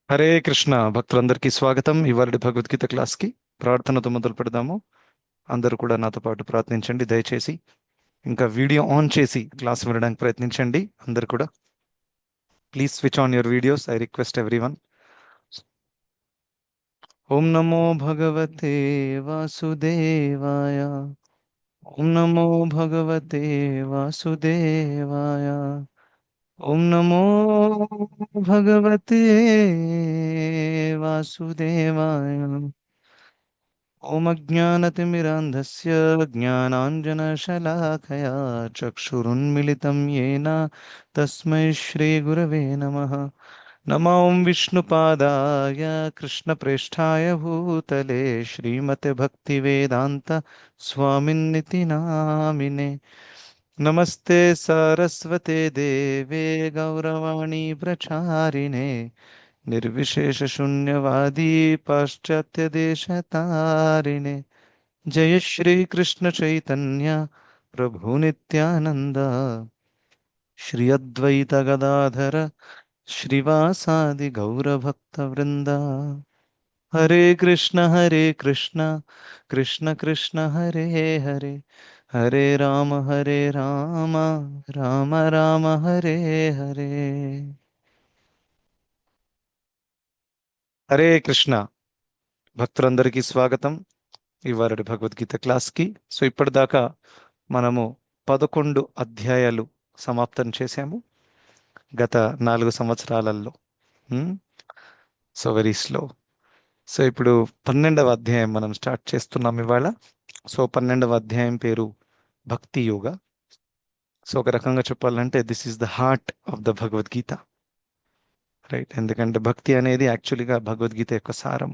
హరే కృష్ణ భక్తులందరికీ స్వాగతం. ఇవాళ భగవద్గీత క్లాస్ కి ప్రార్థనతో మొదలు పెడదాము. అందరూ కూడా నాతో పాటు ప్రార్థించండి దయచేసి. ఇంకా వీడియో ఆన్ చేసి క్లాస్ వినడానికి ప్రయత్నించండి. అందరు కూడా please switch on your videos. I request everyone. ఓం నమో భగవతే వాసుదేవాయ. ఓం నమో భగవతే వాసుదేవాయ. ఓం నమో భగవతే వాసుదేవాయ. ఓం అజ్ఞానతిమిరాంధస్య జ్ఞానాంజనశలాకయా చక్షురున్మిళితం యేన తస్మై శ్రీగురవే నమః. నమో విష్ణుపాదాయ కృష్ణప్రేష్ఠాయ భూతలే శ్రీమతే భక్తివేదాంత స్వామిన్నితి నామినే. నమస్తే సారస్వతే దేవే గౌరవాణి ప్రచారిణే निर्विशेषशून्यवादी पाश्चात्यदेशतारिणे. जय श्री कृष्ण चैतन्य प्रभु नित्यानंद श्री अद्वैत गदाधर श्रीवासादि गौरभक्तवृंद. हरे कृष्ण कृष्ण कृष्ण हरे हरे हरे राम राम राम हरे हरे. హరే కృష్ణ భక్తులందరికీ స్వాగతం ఇవాళ భగవద్గీత క్లాస్కి. సో ఇప్పటిదాకా మనము 11 అధ్యాయాలు సమాప్తం చేశాము గత 4 సంవత్సరాలలో. So very slow. సో ఇప్పుడు 12వ అధ్యాయం మనం స్టార్ట్ చేస్తున్నాం ఇవాళ. సో 12వ అధ్యాయం పేరు భక్తి యోగ. సో ఒక రకంగా చెప్పాలంటే this is the heart of the Bhagavad Gita, right? ఎందుకంటే భక్తి అనేది యాక్చువల్గా భగవద్గీత యొక్క సారం.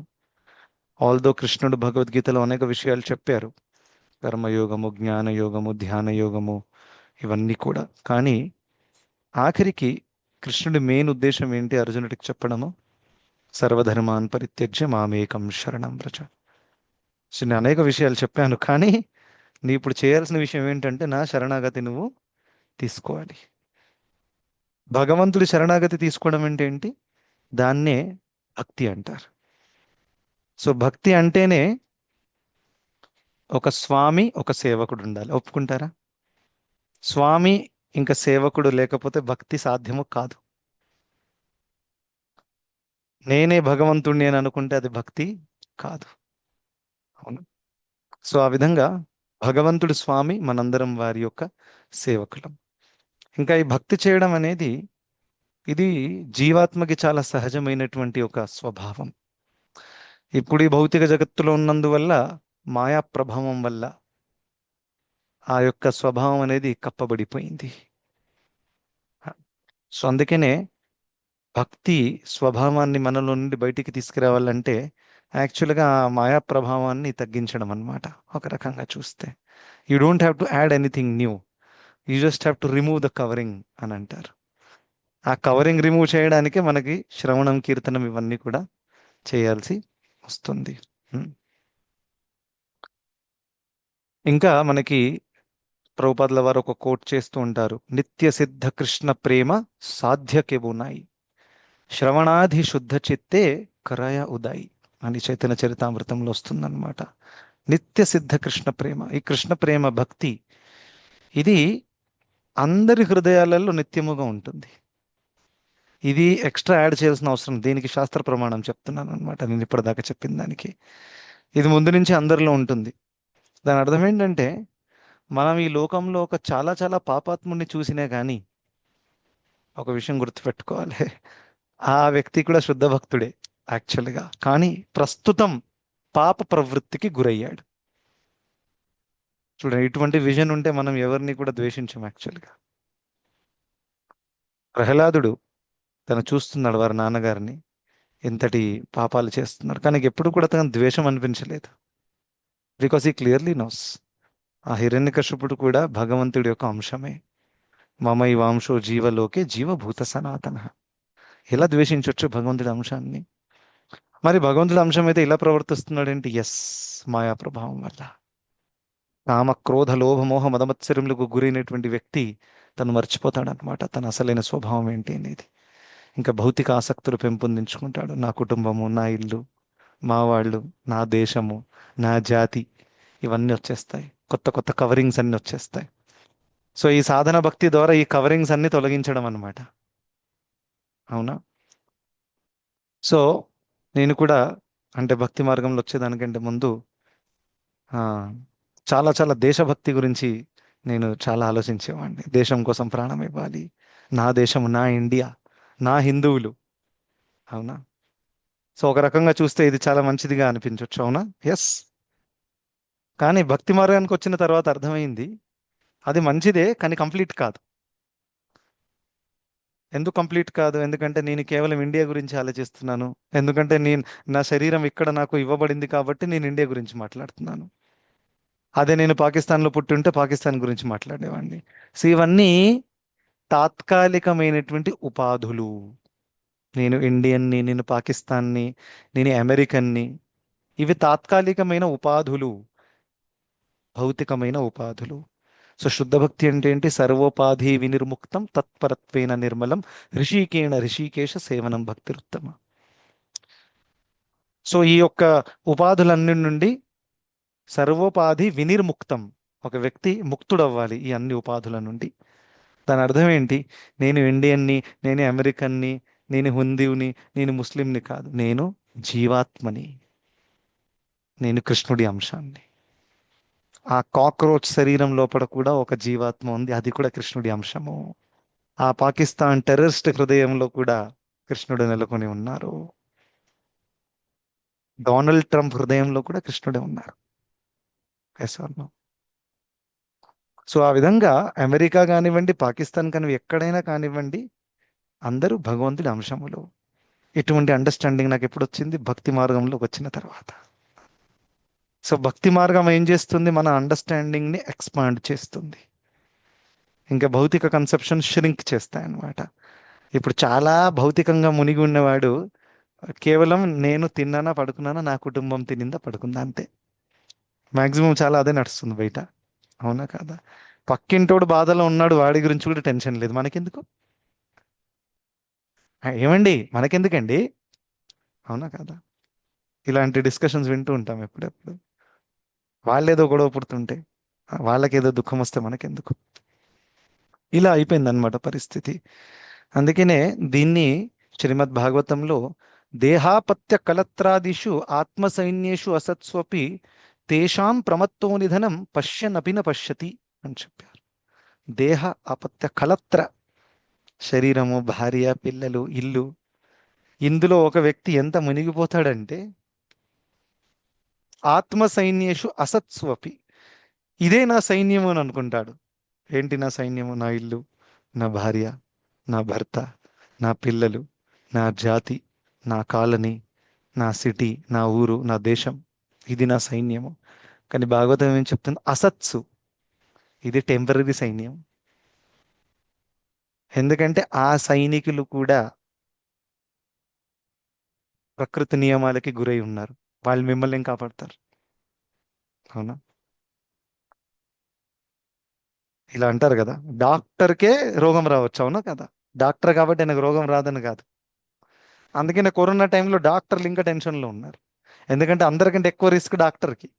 ఆల్దో కృష్ణుడు భగవద్గీతలో అనేక విషయాలు చెప్పారు, కర్మయోగము, జ్ఞానయోగము, ధ్యాన యోగము, ఇవన్నీ కూడా. కానీ ఆఖరికి కృష్ణుడి మెయిన్ ఉద్దేశం ఏంటి అర్జునుడికి చెప్పడము? సర్వధర్మాన్ పరిత్యజ్య మామేకం శరణం వ్రజ. సో నేను అనేక విషయాలు చెప్పాను, కానీ నీ ఇప్పుడు చేయాల్సిన విషయం ఏంటంటే నా శరణాగతి నువ్వు తీసుకోవాలి. భగవంతుడి శరణాగతి తీసుకోవడం అంటే ఏంటి? దాన్నే భక్తి అంటారు. సో భక్తి అంటేనే ఒక స్వామి, ఒక సేవకుడు ఉండాలి. ఒప్పుకుంటారా? స్వామి ఇంకా సేవకుడు లేకపోతే భక్తి సాధ్యము కాదు. నేనే భగవంతుణ్ణి అని అనుకుంటే అది భక్తి కాదు. అవును. సో ఆ విధంగా భగవంతుడు స్వామి, మనందరం వారి యొక్క సేవకులం. ఇంకా ఈ భక్తి చేయడం అనేది ఇది జీవాత్మకి చాలా సహజమైనటువంటి ఒక స్వభావం. ఇప్పుడు ఈ భౌతిక జగత్తులో ఉన్నందువల్ల, మాయా ప్రభావం వల్ల ఆ యొక్క స్వభావం అనేది కప్పబడిపోయింది. సో అందుకనే భక్తి స్వభావాన్ని మనలో నుండి బయటికి తీసుకురావాలంటే యాక్చువల్గా ఆ మాయా ప్రభావాన్ని తగ్గించడం అన్నమాట. ఒక రకంగా చూస్తే you don't have to add anything new, you just have to remove the covering అని అంటారు. ఆ కవరింగ్ రిమూవ్ చేయడానికే మనకి శ్రవణం, కీర్తనం ఇవన్నీ కూడా చేయాల్సి వస్తుంది. ఉం. ఇంకా మనకి ప్రభుపాదుల వారు ఒక కోట్ చేస్తూ ఉంటారు, నిత్య సిద్ధ కృష్ణ ప్రేమ సాధ్యకెబునాయి శ్రవణాధి శుద్ధ చిత్తే కరయ ఉదాయి అని చైతన్య చరితామృతంలో వస్తుందన్నమాట. నిత్య సిద్ధ కృష్ణ ప్రేమ, ఈ కృష్ణ ప్రేమ భక్తి ఇది అందరి హృదయాలలో నిత్యముగా ఉంటుంది. ఇది ఎక్స్ట్రా యాడ్ చేయాల్సిన అవసరం, దీనికి శాస్త్ర ప్రమాణం చెప్తున్నాను అనమాట. నేను ఇప్పటిదాకా చెప్పిన దానికి ఇది ముందు నుంచి అందరిలో ఉంటుంది. దాని అర్థం ఏంటంటే మనం ఈ లోకంలో ఒక చాలా చాలా పాపాత్ముడిని చూసినా కానీ ఒక విషయం గుర్తుపెట్టుకోవాలి, ఆ వ్యక్తి కూడా శుద్ధ భక్తుడే యాక్చువల్గా. కానీ ప్రస్తుతం పాప ప్రవృత్తికి గురయ్యాడు. చూడండి, ఇటువంటి విజన్ ఉంటే మనం ఎవరిని కూడా ద్వేషించం యాక్చువల్గా. ప్రహ్లాదుడు తను చూస్తున్నాడు వారి నాన్నగారిని ఎంతటి పాపాలు చేస్తున్నారు, కానీ ఎప్పుడు కూడా తన ద్వేషం అనిపించలేదు. బికాస్ ఈ క్లియర్లీ నోస్ ఆ హిరణ్యకశిపుడు కూడా భగవంతుడి యొక్క అంశమే. మమ ఈ వాంశో జీవలోకే జీవభూత సనాతన. ఎలా ద్వేషించవచ్చు భగవంతుడి అంశాన్ని? మరి భగవంతుడి అంశం అయితే ఇలా ప్రవర్తిస్తున్నాడేంటి? ఎస్, మాయా ప్రభావం వల్ల. కామ, క్రోధ, లోభ, మోహ, మదమత్సరములకు గురైనటువంటి వ్యక్తి తను మర్చిపోతాడనమాట తన అసలైన స్వభావం ఏంటి అనేది. ఇంకా భౌతిక ఆసక్తులు పెంపొందించుకుంటాడు. నా కుటుంబము, నా ఇల్లు, మా వాళ్ళు, నా దేశము, నా జాతి, ఇవన్నీ వచ్చేస్తాయి. కొత్త కొత్త కవరింగ్స్ అన్నీ వచ్చేస్తాయి. సో ఈ సాధన భక్తి ద్వారా ఈ కవరింగ్స్ అన్ని తొలగించడం అన్నమాట. అవునా? సో నేను కూడా అంటే భక్తి మార్గంలో వచ్చేదానికంటే ముందు ఆ, చాలా చాలా దేశభక్తి గురించి నేను చాలా ఆలోచించేవాడిని. దేశం కోసం ప్రాణం ఇవ్వాలి, నా దేశం, నా ఇండియా, నా హిందువులు. అవునా? సో ఒక రకంగా చూస్తే ఇది చాలా మంచిదిగా అనిపించవచ్చు. అవునా? ఎస్. కానీ భక్తి మార్గానికి వచ్చిన తర్వాత అర్థమైంది అది మంచిదే, కానీ కంప్లీట్ కాదు. ఎందుకు కంప్లీట్ కాదు? ఎందుకంటే నేను కేవలం ఇండియా గురించి ఆలోచిస్తున్నాను. ఎందుకంటే నేను, నా శరీరం ఇక్కడ నాకు ఇవ్వబడింది కాబట్టి నేను ఇండియా గురించి మాట్లాడుతున్నాను. అదే నేను పాకిస్తాన్లో పుట్టి ఉంటే పాకిస్తాన్ గురించి మాట్లాడేవాడిని. సో ఇవన్నీ తాత్కాలికమైనటువంటి ఉపాధులు. నేను ఇండియన్ని, నేను పాకిస్తాన్ని, నేను అమెరికన్ని, ఇవి తాత్కాలికమైన ఉపాధులు, భౌతికమైన ఉపాధులు. సో శుద్ధ భక్తి అంటే ఏంటి? సర్వోపాధి వినిర్ముక్తం తత్పరత్వేన నిర్మలం ఋషికేణ ఋషికేశ సేవనం భక్తిరుత్తమ. సో ఈ యొక్క ఉపాధులన్నిటి నుండి సర్వోపాధి వినిర్ముక్తం, ఒక వ్యక్తి ముక్తుడవ్వాలి ఈ అన్ని ఉపాధుల నుండి. దాని అర్థం ఏంటి? నేను ఇండియన్ని, నేను అమెరికన్ని, నేను హిందువుని, నేను ముస్లింని కాదు. నేను జీవాత్మని, నేను కృష్ణుడి అంశాన్ని. ఆ కాక్రోచ్ శరీరం లోపల కూడా ఒక జీవాత్మ ఉంది, అది కూడా కృష్ణుడి అంశము. ఆ పాకిస్తాన్ టెర్రరిస్ట్ హృదయంలో కూడా కృష్ణుడు నెలకొని ఉన్నారు. డొనాల్డ్ ట్రంప్ హృదయంలో కూడా కృష్ణుడే ఉన్నారు. Yes are no? సో ఆ విధంగా అమెరికా కానివ్వండి, పాకిస్తాన్ కానివ్వండి, ఎక్కడైనా కానివ్వండి, అందరూ భగవంతుడి అంశములు. ఇటువంటి అండర్స్టాండింగ్ నాకు ఎప్పుడు వచ్చింది? భక్తి మార్గంలోకి వచ్చిన తర్వాత. సో భక్తి మార్గం ఏం చేస్తుంది? మన అండర్స్టాండింగ్ ని ఎక్స్పాండ్ చేస్తుంది. ఇంకా భౌతిక కన్సెప్షన్ ష్రింక్ చేస్తాయి అన్నమాట. ఇప్పుడు చాలా భౌతికంగా మునిగి ఉన్నవాడు కేవలం నేను తిన్నానా పడుకున్నానా, నా కుటుంబం తినిందా పడుకుందా, అంతే. మాక్సిమం చాలా అదే నడుస్తుంది బయట. అవునా కాదా? పక్కింటోడు బాధలో ఉన్నాడు, వాడి గురించి కూడా టెన్షన్ లేదు, మనకెందుకు? ఏమండి, మనకెందుకండి? అవునా కాదా? ఇలాంటి డిస్కషన్స్ వింటూ ఉంటాం ఎప్పుడెప్పుడు. వాళ్ళేదో గొడవ పుడుతుంటే, వాళ్ళకేదో దుఃఖం వస్తే మనకెందుకు? ఇలా అయిపోయిందన్నమాట పరిస్థితి. అందుకనే దీన్ని శ్రీమద్ భాగవతంలో దేహాపత్య కలత్రాదిషు ఆత్మసైన్యేషు అసత్స్వపి తేషాం ప్రమత్తో నిధనం పశ్యనపి న పశ్యతి అని చెప్పారు. దేహ అపత్య కలత్ర, శరీరము, భార్య, పిల్లలు, ఇల్లు, ఇందులో ఒక వ్యక్తి ఎంత మునిగిపోతాడంటే ఆత్మ సైన్యేషు అసత్స్వపి, ఇదే నా సైన్యము అని అనుకుంటాడు. ఏంటి నా సైన్యము? నా ఇల్లు, నా భార్య, నా భర్త, నా పిల్లలు, నా జాతి, నా కాలనీ, నా సిటీ, నా ఊరు, నా దేశం, ఇది నా సైన్యము. కానీ భాగవతం ఏం చెప్తుంది? అసత్సు, ఇది టెంపరీ సైన్యం. ఎందుకంటే ఆ సైనికులు కూడా ప్రకృతి నియమాలకి గురై ఉన్నారు. వాళ్ళు మిమ్మల్ని ఏం కాపాడతారు? అవునా? ఇలా అంటారు కదా, డాక్టర్కే రోగం రావచ్చు. అవునా కదా? డాక్టర్ కాబట్టి నాకు రోగం రాదని కాదు. అందుకనే కరోనా టైంలో డాక్టర్లు ఇంకా టెన్షన్లో ఉన్నారు. ఎందుకంటే అందరికంటే ఎక్కువ రిస్క్ డాక్టర్కి.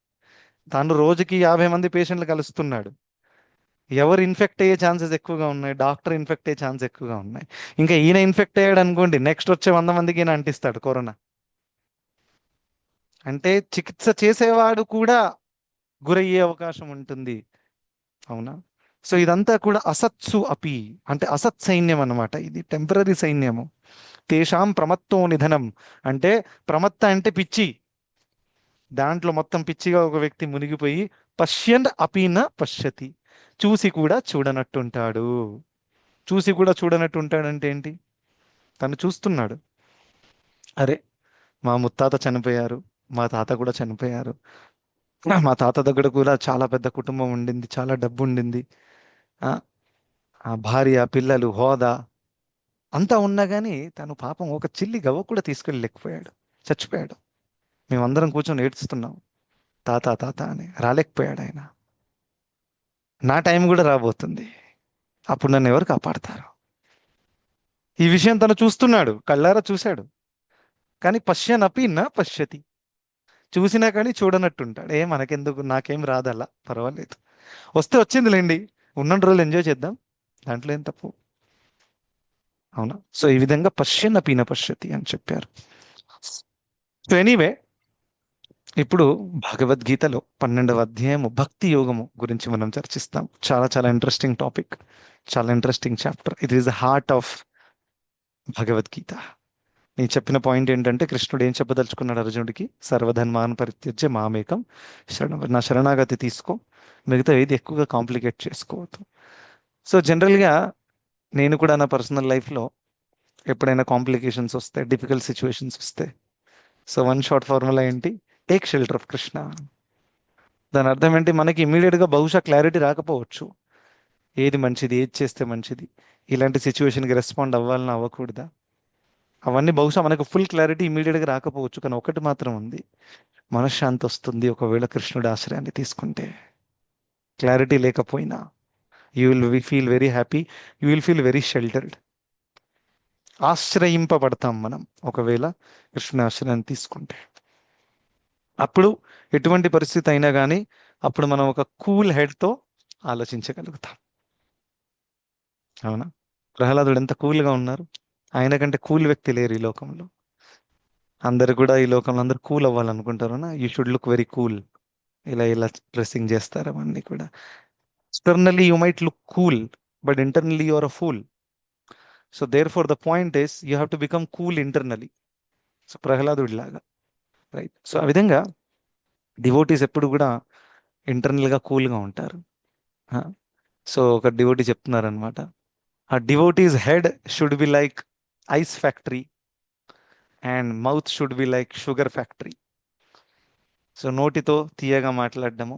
తాను రోజుకి 50 మంది పేషెంట్లు కలుస్తున్నాడు. ఎవరు ఇన్ఫెక్ట్ అయ్యే ఛాన్సెస్ ఎక్కువగా ఉన్నాయి? డాక్టర్ ఇన్ఫెక్ట్ అయ్యే ఛాన్స్ ఎక్కువగా ఉన్నాయి. ఇంకా ఈయన ఇన్ఫెక్ట్ అయ్యాడు అనుకోండి, నెక్స్ట్ వచ్చే 100 మందికి ఈయన అంటిస్తాడు కరోనా. అంటే చికిత్స చేసేవాడు కూడా గురయ్యే అవకాశం ఉంటుంది. అవునా? సో ఇదంతా కూడా అసత్సు అపి, అంటే అసత్ సైన్యం అన్నమాట. ఇది టెంపరీ సైన్యము. తేషాం ప్రమత్తో నిధనం, అంటే ప్రమత్త అంటే పిచ్చి. దాంట్లో మొత్తం పిచ్చిగా ఒక వ్యక్తి మునిగిపోయి పశ్యన్ అపీన పశ్యతి, చూసి కూడా చూడనట్టుంటాడు. చూసి కూడా చూడనట్టు ఉంటాడంటే ఏంటి? తను చూస్తున్నాడు. అరే, మా ముత్తాత చనిపోయారు, మా తాత కూడా చనిపోయారు, మా తాత దగ్గర కూడా చాలా పెద్ద కుటుంబం ఉండింది, చాలా డబ్బు ఉండింది, ఆ ఆ భార్య, పిల్లలు, హోదా అంతా ఉన్నా కానీ తను పాపం ఒక చిల్లి గవ్వ కూడా తీసుకెళ్ళలేకపోయాడు, చచ్చిపోయాడు. మేమందరం కూర్చొని ఏడుస్తున్నాం, తాత తాత అని. రాలేకపోయాడు ఆయన. నా టైం కూడా రాబోతుంది, అప్పుడు నన్ను ఎవరు కాపాడతారు? ఈ విషయం తను చూస్తున్నాడు, కళ్ళారా చూశాడు. కానీ పశ్యనపి నా పశ్యతి. చూసినా కానీ చూడనట్టుంటాడు. మనకెందుకు, నాకేం రాదల్లా, పర్వాలేదు, వస్తే వచ్చిందిలేండి, ఉన్న రోజులు ఎంజాయ్ చేద్దాం, దాంట్లో ఏం తప్పు. అవునా? సో ఈ విధంగా పశ్యనపి న పశ్యతి అని చెప్పారు. సో ఎనీవే, ఇప్పుడు భగవద్గీతలో 12వ అధ్యాయము భక్తి యోగము గురించి మనం చర్చిస్తాం. చాలా చాలా ఇంట్రెస్టింగ్ టాపిక్, చాలా interesting chapter. It is the heart of Bhagavad Gita. నేను చెప్పిన పాయింట్ ఏంటంటే, కృష్ణుడు ఏం చెప్పదలుచుకున్నాడు అర్జునుడికి? సర్వధర్మాన్ పరిత్యజ్య మామేకం నా శరణాగతి తీసుకో, మిగతా ఏది ఎక్కువగా కాంప్లికేట్ చేసుకోవద్దు. సో జనరల్గా నేను కూడా నా పర్సనల్ లైఫ్లో ఎప్పుడైనా కాంప్లికేషన్స్ వస్తే, డిఫికల్ట్ సిచ్యువేషన్స్ వస్తే, సో వన్ షార్ట్ ఫార్ములా ఏంటి? Take shelter of Krishna. దాని అర్థం ఏంటి? మనకి ఇమీడియట్గా బహుశా క్లారిటీ రాకపోవచ్చు, ఏది మంచిది, ఏది చేస్తే మంచిది, ఇలాంటి సిచ్యువేషన్కి రెస్పాండ్ అవ్వాలని అవ్వకూడదా, అవన్నీ బహుశా మనకు ఫుల్ క్లారిటీ ఇమీడియట్గా రాకపోవచ్చు. కానీ ఒకటి మాత్రం ఉంది, మనశ్శాంతి వస్తుంది ఒకవేళ కృష్ణుడి ఆశ్రయాన్ని తీసుకుంటే. క్లారిటీ లేకపోయినా you will feel very happy, you will feel very sheltered. ఆశ్రయింపబడతాం మనం ఒకవేళ కృష్ణుని ఆశ్రయాన్ని తీసుకుంటే. అప్పుడు ఎటువంటి పరిస్థితి అయినా కానీ అప్పుడు మనం ఒక కూల్ హెడ్తో ఆలోచించగలుగుతాం. అవునా? ప్రహ్లాదుడు ఎంత కూల్గా ఉన్నారు, ఆయన కంటే కూల్ వ్యక్తి లేరు ఈ లోకంలో. అందరు కూడా ఈ లోకంలో అందరు కూల్ అవ్వాలనుకుంటారు. You should look very cool, ఇలా ఇలా డ్రెస్సింగ్ చేస్తారు అవన్నీ కూడా. Externally you might look cool, but internally you are a fool. So therefore the point is you have to become cool internally. So ప్రహ్లాదుడి లాగా, right? So ఆ విధంగా devotees ఎప్పుడు కూడా ఇంటర్నల్గా కూల్గా ఉంటారు. సో ఒక డివోటీ చెప్తున్నారు అనమాట, ఆ devotees head should be like ice factory and mouth should be like sugar factory. So నోటితో తీయగా మాట్లాడడము,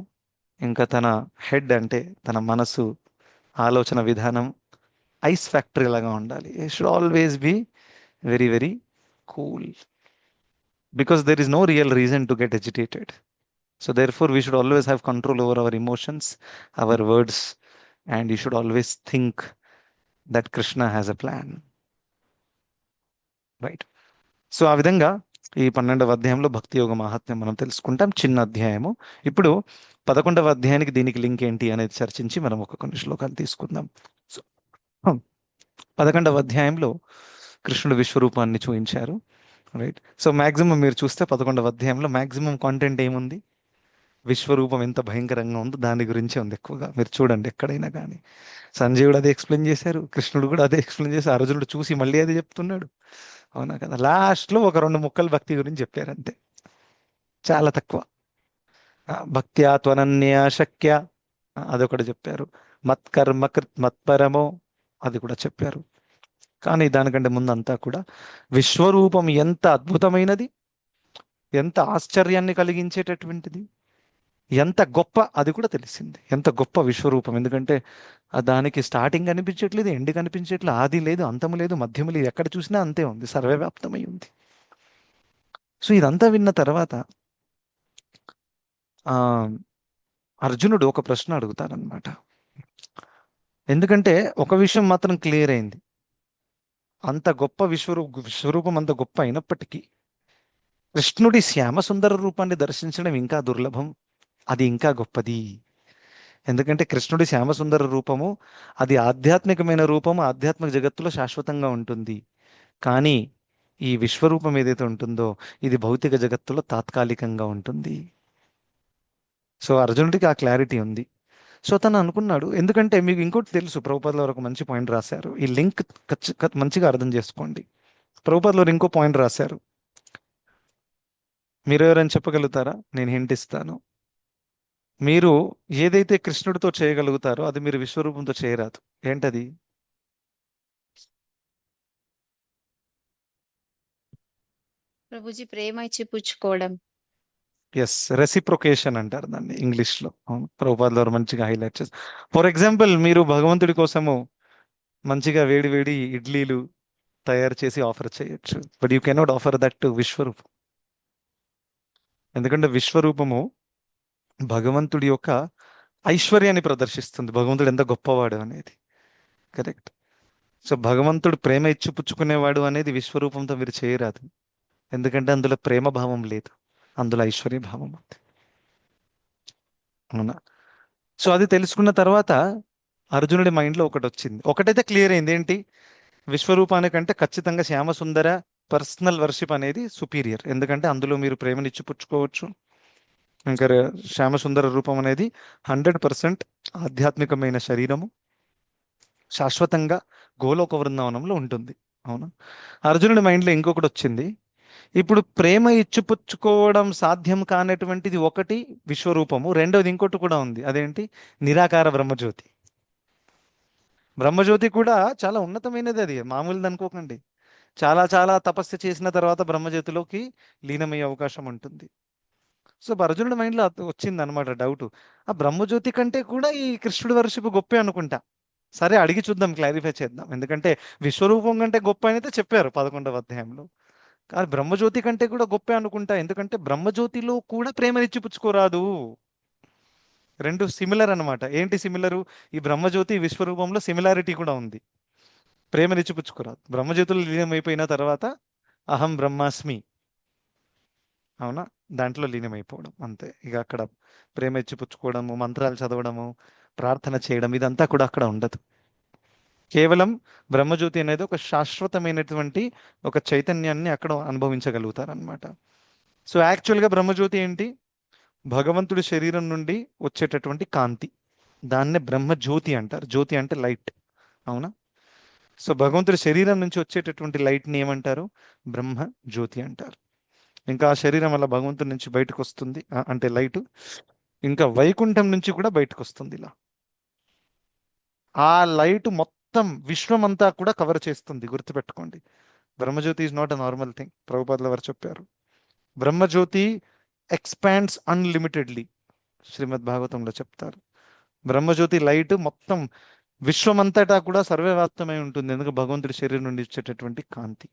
ఇంకా తన హెడ్ అంటే తన మనసు, ఆలోచన విధానం ఐస్ ఫ్యాక్టరీ లాగా ఉండాలి. It should always be very very cool, because there is no real reason to get agitated. So therefore we should always have control over our emotions, our words, and you should always think that Krishna has a plan. Right? So ఆ విధంగా ఈ 12వ అధ్యాయంలో భక్తి యోగ మహాత్మ్యం మనం తెలుసుకుంటాం. చిన్న అధ్యాయము. ఇప్పుడు 11వ అధ్యాయానికి దీనికి లింక్ ఏంటి అనేది చర్చించి మనం ఒక కొన్ని శ్లోకాలు తీసుకుందాం. సో 11వ అధ్యాయంలో కృష్ణుడు విశ్వరూపాన్ని చూపించారు. రైట్? సో మాక్సిమం మీరు చూస్తే 11వ అధ్యాయంలో మాక్సిమం కాంటెంట్ ఏముంది? విశ్వరూపం ఎంత భయంకరంగా ఉందో దాని గురించే ఉంది ఎక్కువగా. మీరు చూడండి ఎక్కడైనా కానీ, సంజీవుడు అదే ఎక్స్ప్లెయిన్ చేశారు, కృష్ణుడు కూడా అదే ఎక్స్ప్లెయిన్ చేశారు, అర్జునుడు చూసి మళ్ళీ అదే చెప్తున్నాడు. అవునా కదా? లాస్ట్లో ఒక 2 ముక్కలు భక్తి గురించి చెప్పారు అంతే, చాలా తక్కువ. భక్త్యా త్వనన్య శక్య అదొకటి చెప్పారు, మత్కర్మ కృత్ మత్పరమో అది కూడా చెప్పారు. కానీ దానికంటే ముందు అంతా కూడా విశ్వరూపం ఎంత అద్భుతమైనది, ఎంత ఆశ్చర్యాన్ని కలిగించేటటువంటిది, ఎంత గొప్ప అది కూడా తెలిసింది. ఎంత గొప్ప విశ్వరూపం, ఎందుకంటే దానికి స్టార్టింగ్ కనిపించట్లేదు, ఎండ్ కనిపించట్లేదు, ఆది లేదు, అంతము లేదు, మధ్యము లేదు, ఎక్కడ చూసినా అంతే ఉంది, సర్వవ్యాప్తమై ఉంది. సో ఇదంతా విన్న తర్వాత ఆ అర్జునుడు ఒక ప్రశ్న అడుగుతారనమాట. ఎందుకంటే ఒక విషయం మాత్రం క్లియర్ అయింది, అంత గొప్ప విశ్వరూపం అంత గొప్ప అయినప్పటికీ కృష్ణుడి శ్యామ సుందర రూపాన్ని దర్శించడం ఇంకా దుర్లభం, అది ఇంకా గొప్పది. ఎందుకంటే కృష్ణుడి శ్యామసుందర రూపము అది ఆధ్యాత్మికమైన రూపము, ఆధ్యాత్మిక జగత్తులో శాశ్వతంగా ఉంటుంది. కానీ ఈ విశ్వరూపం ఏదైతే ఉంటుందో ఇది భౌతిక జగత్తులో తాత్కాలికంగా ఉంటుంది. సో అర్జునుడికి ఆ క్లారిటీ ఉంది. సో తను అనుకున్నాడు, ఎందుకంటే మీకు ఇంకోటి తెలుసు, ప్రభుపాదుల వారు ఒక మంచి పాయింట్ రాశారు, ఈ లింక్ మంచిగా అర్థం చేసుకోండి. ప్రభుపాదుల వారు ఇంకో పాయింట్ రాశారు, మీరు ఎవరైనా చెప్పగలుగుతారా? నేను హింట్ ఇస్తాను. మీరు ఏదైతే కృష్ణుడితో చేయగలుగుతారో అది మీరు విశ్వరూపంతో చేయరాదు. ఏంటది? ప్రభుజీ ప్రేమ ఇచ్చి పుచ్చుకోవడం. ఎస్, రెసిప్రొకేషన్ అంటారు దాన్ని ఇంగ్లీష్లో. అవును, ప్రభుపాదుల వారు మంచిగా హైలైట్ చేస్తారు. ఫర్ ఎగ్జాంపుల్, మీరు భగవంతుడి కోసము మంచిగా వేడి వేడి ఇడ్లీలు తయారు చేసి ఆఫర్ చేయొచ్చు, but you cannot offer that to Vishwaroopam. ఎందుకంటే విశ్వరూపము భగవంతుడి యొక్క ఐశ్వర్యాన్ని ప్రదర్శిస్తుంది, భగవంతుడు ఎంత గొప్పవాడు అనేది. కరెక్ట్? సో భగవంతుడు ప్రేమ ఇచ్చిపుచ్చుకునేవాడు అనేది విశ్వరూపంతో మీరు చేయరాదు. ఎందుకంటే అందులో ప్రేమ భావం లేదు, అందులో ఐశ్వర్య భావం ఉంది. అవునా? సో అది తెలుసుకున్న తర్వాత అర్జునుడి మైండ్లో ఒకటి వచ్చింది, ఒకటైతే క్లియర్ అయింది. ఏంటి? విశ్వరూపానికంటే ఖచ్చితంగా శ్యామసుందర పర్సనల్ వర్షిప్ అనేది సుపీరియర్. ఎందుకంటే అందులో మీరు ప్రేమను ఇచ్చిపుచ్చుకోవచ్చు. ఇంకా శ్యామసుందర రూపం అనేది 100% ఆధ్యాత్మికమైన శరీరము, శాశ్వతంగా గోలోక వృందావనంలో ఉంటుంది. అవునా? అర్జునుడి మైండ్లో ఇంకొకటి వచ్చింది. ఇప్పుడు ప్రేమ ఇచ్చిపుచ్చుకోవడం సాధ్యం కానటువంటిది ఒకటి విశ్వరూపము, రెండవది ఇంకోటి కూడా ఉంది. అదేంటి? నిరాకార బ్రహ్మజ్యోతి. బ్రహ్మజ్యోతి కూడా చాలా ఉన్నతమైనది, అది మామూలుది అనుకోకండి. చాలా చాలా తపస్సు చేసిన తర్వాత బ్రహ్మజ్యోతిలోకి లీనమయ్యే అవకాశం ఉంటుంది. సో అర్జునుడి మైండ్లో వచ్చింది అనమాట డౌట్, ఆ బ్రహ్మజ్యోతి కంటే కూడా ఈ కృష్ణుడి వర్షిపు గొప్పే అనుకుంటా. సరే అడిగి చూద్దాం, క్లారిఫై చేద్దాం. ఎందుకంటే విశ్వరూపం కంటే గొప్ప అయితే చెప్పారు 11వ అధ్యాయంలో. కానీ బ్రహ్మజ్యోతి కంటే కూడా గొప్పే అనుకుంటా, ఎందుకంటే బ్రహ్మజ్యోతిలో కూడా ప్రేమనిచ్చిపుచ్చుకోరాదు. రెండు సిమిలర్ అన్నమాట. ఏంటి సిమిలరు? ఈ బ్రహ్మజ్యోతి విశ్వరూపంలో సిమిలారిటీ కూడా ఉంది. ప్రేమనిచ్చిపుచ్చుకోరాదు. బ్రహ్మజ్యోతులు లీనమైపోయిన తర్వాత అహం బ్రహ్మాస్మి, అవునా, దాంట్లో లీనమైపోవడం అంతే. ఇక అక్కడ ప్రేమ ఇచ్చిపుచ్చుకోవడము, మంత్రాలు చదవడము, ప్రార్థన చేయడం, ఇదంతా కూడా అక్కడ ఉండదు. కేవలం బ్రహ్మజ్యోతి అనేది ఒక శాశ్వతమైనటువంటి ఒక చైతన్యాన్ని అక్కడ అనుభవించగలుగుతారనమాట. సో యాక్చువల్గా బ్రహ్మజ్యోతి ఏంటి? భగవంతుడి శరీరం నుండి వచ్చేటటువంటి కాంతి, దాన్నే బ్రహ్మజ్యోతి అంటారు. జ్యోతి అంటే లైట్. అవునా? సో భగవంతుడి శరీరం నుంచి వచ్చేటటువంటి లైట్ని ఏమంటారు? బ్రహ్మ జ్యోతి అంటారు. ఇంకా ఆ శరీరం వల్ల భగవంతుడి నుంచి బయటకు వస్తుంది, అంటే లైట్. ఇంకా వైకుంఠం నుంచి కూడా బయటకు వస్తుంది ఇలా. ఆ లైట్ మొత్తం విశ్వం అంతా కూడా కవర్ చేస్తుంది, గుర్తుపెట్టుకోండి. Brahmajyoti is not a normal thing. ప్రభుపాదుల వారు చెప్పారు, బ్రహ్మజ్యోతి ఎక్స్పాండ్స్ అన్లిమిటెడ్లీ. శ్రీమద్ భాగవతంలో చెప్తారు, బ్రహ్మజ్యోతి లైట్ మొత్తం విశ్వమంతటా కూడా సర్వవ్యాప్తమై ఉంటుంది. ఎందుకు? భగవంతుడి శరీరం నుండి వచ్చేటటువంటి కాంతి.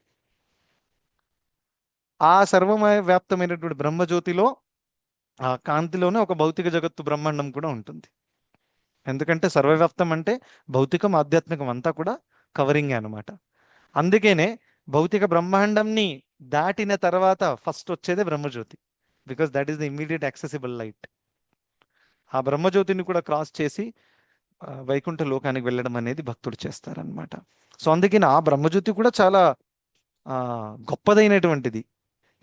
ఆ సర్వమయ వ్యాప్తమైనటువంటి బ్రహ్మజ్యోతిలో, ఆ కాంతిలోనే ఒక భౌతిక జగత్తు బ్రహ్మాండం కూడా ఉంటుంది. ఎందుకంటే సర్వవ్యాప్తం అంటే భౌతికం ఆధ్యాత్మికం అంతా కూడా కవరింగ్ అనమాట. అందుకనే భౌతిక బ్రహ్మాండంని దాటిన తర్వాత ఫస్ట్ వచ్చేదే Brahmajyoti, because that is the immediate accessible light. ఆ బ్రహ్మజ్యోతిని కూడా క్రాస్ చేసి వైకుంఠ లోకానికి వెళ్ళడం అనేది భక్తుడు చేస్తారనమాట. సో అందుకని ఆ బ్రహ్మజ్యోతి కూడా చాలా గొప్పదైనటువంటిది.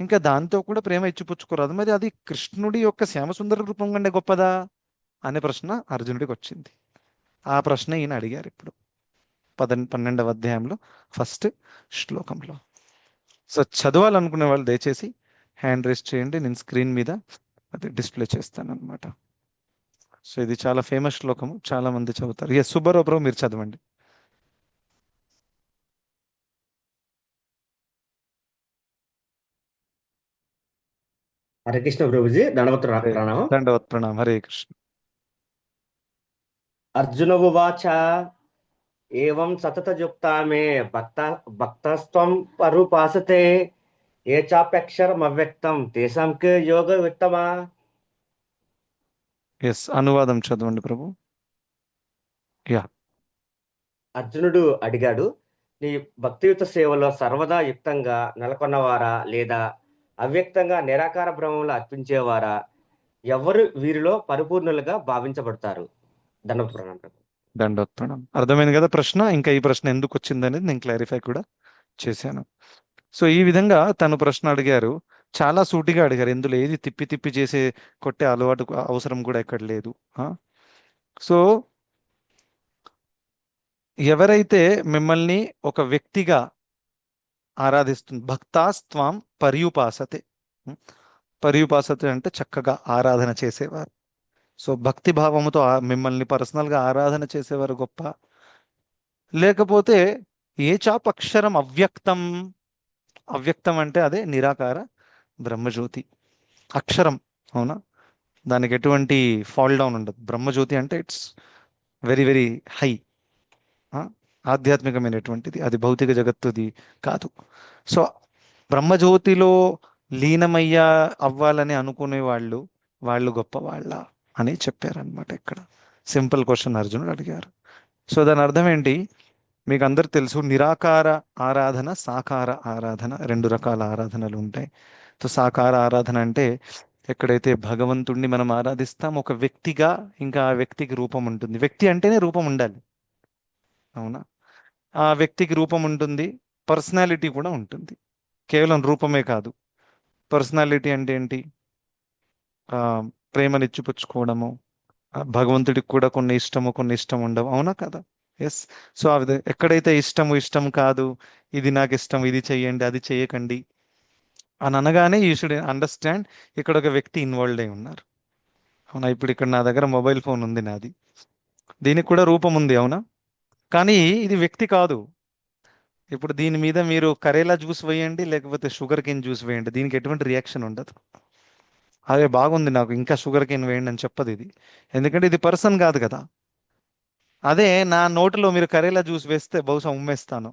ఇంకా దాంతో కూడా ప్రేమ ఇచ్చిపుచ్చుకోరాదు. మరి అది కృష్ణుడి యొక్క శ్యామసుందర రూపం కంటే గొప్పదా అనే ప్రశ్న అర్జునుడికి వచ్చింది. ఆ ప్రశ్న ఈయన అడిగారు ఇప్పుడు 12వ అధ్యాయంలో ఫస్ట్ శ్లోకంలో. సో చదవాలనుకునే వాళ్ళు దయచేసి హ్యాండ్ రేస్ చేయండి, నేను స్క్రీన్ మీద అది డిస్ప్లే చేస్తాను అనమాట. సో ఇది చాలా ఫేమస్ శ్లోకము, చాలా మంది చదువుతారు. సుబ్బారావు ప్రభు మీరు చదవండి. హరే కృష్ణ ప్రభుజీ, దండవత్ ప్రణామం. దండవత్ ప్రణామం. హరే కృష్ణ. అర్జున ఉవాచ ఏవం సతతయుక్తా మే భక్తస్త్వం పరుపాసతే ఏ చాప్యక్షరం అవ్యక్తం తేషాం కే యోగ విత్తమా. అనువాదం చదవండి ప్రభు. యా. అర్జునుడు అడిగాడు, నీ భక్తియుత సేవలో సర్వదా యుక్తంగా నెలకొన్నవారా లేదా అవ్యక్తంగా నిరాకార బ్రహ్మంలో అర్పించేవారా, ఎవరు వీరిలో పరిపూర్ణులుగా భావించబడతారు? దండవత్ ప్రణామం ప్రభు. దండవత్ ప్రణామం. అర్థమైంది కదా ప్రశ్న? ఇంకా ఈ ప్రశ్న ఎందుకు వచ్చింది అనేది నేను క్లారిఫై కూడా చేశాను. సో ఈ విధంగా తను ప్రశ్న అడిగారు, చాలా సూటిగా అడిగారు. ఇందులో ఏది తిప్పి తిప్పి చేసే కొట్టే అలవాటు అవసరం కూడా ఎక్కడ లేదు. సో ఎవరైతే మిమ్మల్ని ఒక వ్యక్తిగా ఆరాధిస్తుంది, భక్తాస్త్వం పర్యుపాసతే. పర్యుపాసతే అంటే చక్కగా ఆరాధన చేసేవారు. సో భక్తి భావముతో మిమ్మల్ని పర్సనల్గా ఆరాధన చేసేవారు గొప్ప, లేకపోతే ఏ చాపక్షరం అవ్యక్తం. అవ్యక్తం అంటే అదే నిరాకార బ్రహ్మజ్యోతి అక్షరం. అవునా? దానికి ఎటువంటి ఫాల్ డౌన్ ఉండదు. బ్రహ్మజ్యోతి అంటే ఇట్స్ వెరీ వెరీ హై, ఆధ్యాత్మికమైనటువంటిది, అది భౌతిక జగత్తుది కాదు. సో బ్రహ్మజ్యోతిలో లీనమయ్యా అవ్వాలని అనుకునే వాళ్ళు గొప్పవాళ్ళ అని చెప్పారనమాట. ఇక్కడ సింపుల్ క్వశ్చన్ అర్జునుడు అడిగారు. సో దాని అర్థం ఏంటి? మీకు అందరు తెలుసు, నిరాకార ఆరాధన, సాకార ఆరాధన, రెండు రకాల ఆరాధనలు ఉంటాయి. సో సాకార ఆరాధన అంటే ఎక్కడైతే భగవంతుణ్ణి మనం ఆరాధిస్తాం ఒక వ్యక్తిగా, ఇంకా ఆ వ్యక్తికి రూపం ఉంటుంది. వ్యక్తి అంటేనే రూపం ఉండాలి, అవునా? ఆ వ్యక్తికి రూపం ఉంటుంది, పర్సనాలిటీ కూడా ఉంటుంది. కేవలం రూపమే కాదు, పర్సనాలిటీ అంటే ఏంటి? ఆ, ప్రేమనిచ్చిపుచ్చుకోవడము, భగవంతుడికి కూడా కొన్ని ఇష్టము కొన్ని ఇష్టం ఉండవు, అవునా కదా? ఎస్. సో ఆ విధంగా ఎక్కడైతే ఇష్టము ఇష్టం కాదు, ఇది నాకు ఇష్టం, ఇది చెయ్యండి, అది చేయకండి అని అనగానే యూ షుడ్ అండర్స్టాండ్ ఇక్కడ ఒక వ్యక్తి ఇన్వాల్వ్ అయి ఉన్నారు, అవునా? ఇప్పుడు ఇక్కడ నా దగ్గర మొబైల్ ఫోన్ ఉంది నాది, దీనికి కూడా రూపం ఉంది, అవునా? కానీ ఇది వ్యక్తి కాదు. ఇప్పుడు దీని మీద మీరు కరేలా జ్యూస్ వేయండి, లేకపోతే షుగర్ కేన్ జ్యూస్ వేయండి, దీనికి ఎటువంటి రియాక్షన్ ఉండదు. అదే బాగుంది, నాకు ఇంకా షుగర్ కేన్ వేయండి అని చెప్పదు ఇది, ఎందుకంటే ఇది పర్సన్ కాదు కదా. అదే నా నోటిలో మీరు కరేలా జ్యూస్ వేస్తే బహుశా ఉమ్మేస్తాను,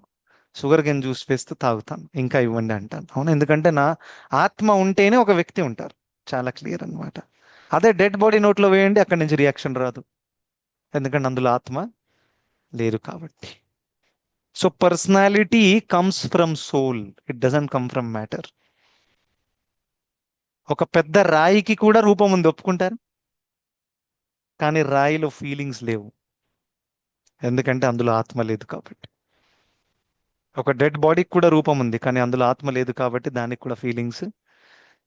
షుగర్ కేన్ జ్యూస్ వేస్తే తాగుతాను, ఇంకా ఇవ్వండి అంటాను, అవును? ఎందుకంటే నా ఆత్మ ఉంటేనే ఒక వ్యక్తి ఉంటారు, చాలా క్లియర్ అన్నమాట. అదే డెడ్ బాడీ నోట్లో వేయండి, అక్కడి నుంచి రియాక్షన్ రాదు, ఎందుకంటే అందులో ఆత్మ లేరు కాబట్టి. So personality comes from soul, it doesn't come from matter. ఒక పెద్ద రాయికి కూడా రూపం ఉంది, ఒప్పుకుంటారు? కానీ రాయిలో ఫీలింగ్స్ లేవు, ఎందుకంటే అందులో ఆత్మ లేదు కాబట్టి. ఒక డెడ్ బాడీకి కూడా రూపం ఉంది, కానీ అందులో ఆత్మ లేదు కాబట్టి దానికి కూడా ఫీలింగ్స్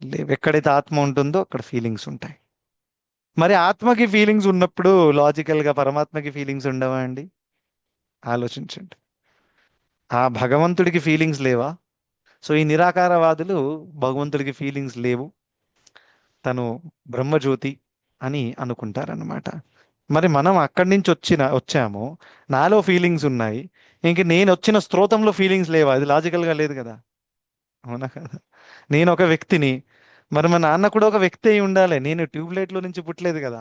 లేవు. ఎక్కడైతే ఆత్మ ఉంటుందో అక్కడ ఫీలింగ్స్ ఉంటాయి. మరి ఆత్మకి ఫీలింగ్స్ ఉన్నప్పుడు లాజికల్గా పరమాత్మకి ఫీలింగ్స్ ఉండవా అండి? ఆలోచించండి. ఆ భగవంతుడికి ఫీలింగ్స్ లేవా? సో ఈ నిరాకారవాదులు భగవంతుడికి ఫీలింగ్స్ లేవు, తను బ్రహ్మజ్యోతి అని అనుకుంటారన్నమాట. మరి మనం అక్కడి నుంచి వచ్చాము, నాలో ఫీలింగ్స్ ఉన్నాయి, ఇంక నేను వచ్చిన స్తోత్రంలో ఫీలింగ్స్ లేవా? అది లాజికల్గా లేదు కదా, అవునా కదా? నేను ఒక వ్యక్తిని, మరి మా నాన్న కూడా ఒక వ్యక్తి అయి ఉండాలి, నేను ట్యూబ్లైట్లో నుంచి పుట్టలేదు కదా,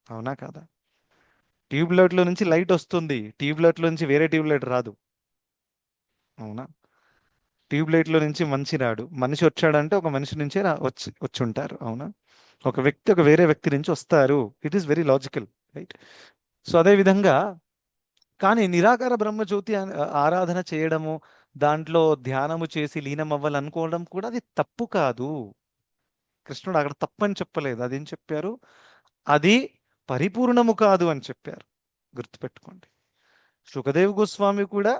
అవునా కదా? ట్యూబ్లైట్లో నుంచి లైట్ వస్తుంది, ట్యూబ్లైట్లో నుంచి వేరే ట్యూబ్లైట్ రాదు, అవునా? ట్యూబ్లైట్లో నుంచి మనిషి రాడు, మనిషి వచ్చాడంటే ఒక మనిషి నుంచే వచ్చి ఉంటారు, అవునా? ఒక వ్యక్తి ఒక వేరే వ్యక్తి నుంచి వస్తారు, it is very logical, right? So అదే విధంగా, కానీ నిరాకార బ్రహ్మజ్యోతి ఆరాధన చేయడము, దాంట్లో ధ్యానము చేసి లీనం అవ్వాలనుకోవడం కూడా అది తప్పు కాదు. కృష్ణుడు అక్కడ తప్పని చెప్పలేదు, అదేం చెప్పారు? అది పరిపూర్ణము కాదు అని చెప్పారు, గుర్తుపెట్టుకోండి. సుఖదేవ్ గోస్వామి కూడా